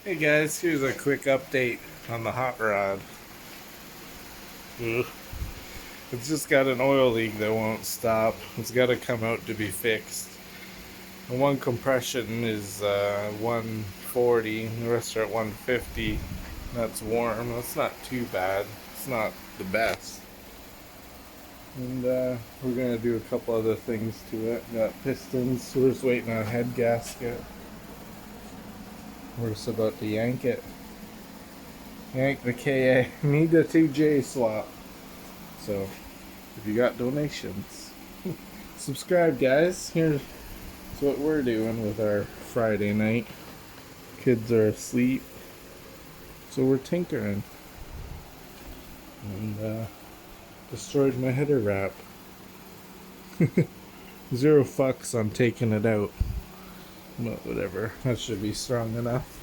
Hey guys, here's a quick update on the hot rod. Ugh. It's just got an oil leak that won't stop. It's got to come out to be fixed. The one compression is 140, the rest are at 150. That's warm. That's not too bad. It's not the best. And we're gonna do a couple other things to it. Got pistons. We're just waiting on a head gasket. We're just about to yank it. Yank the KA. Need the 2J swap. So, if you got donations, subscribe, guys. Here's what we're doing with our Friday night. Kids are asleep, so we're tinkering. And destroyed my header wrap. Zero fucks on taking it out. But whatever, that should be strong enough.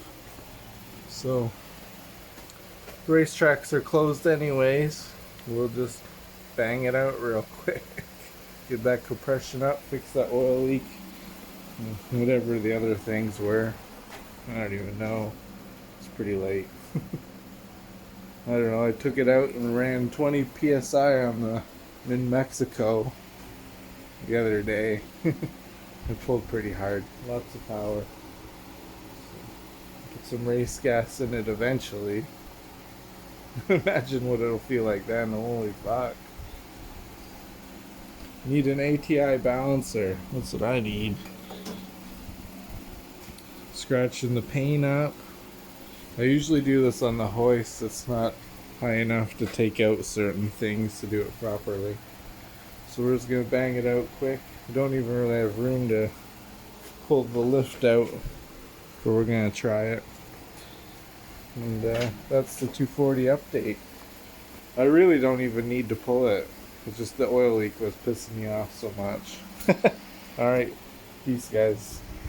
So, racetracks are closed anyways. We'll just bang it out real quick. Get that compression up, fix that oil leak, whatever the other things were. I don't even know. It's pretty late. I don't know. I took it out and ran 20 psi on the in Mexico the other day. It pulled pretty hard. Lots of power. Get some race gas in it eventually. Imagine what it'll feel like then. Holy fuck. Need an ATI balancer. That's what I need. Scratching the paint up. I usually do this on the hoist. It's not high enough to take out certain things to do it properly. So we're just going to bang it out quick. We don't even really have room to pull the lift out, but we're going to try it. And that's the 240 update. I really don't even need to pull it. It's just the oil leak was pissing me off so much. Alright, peace guys.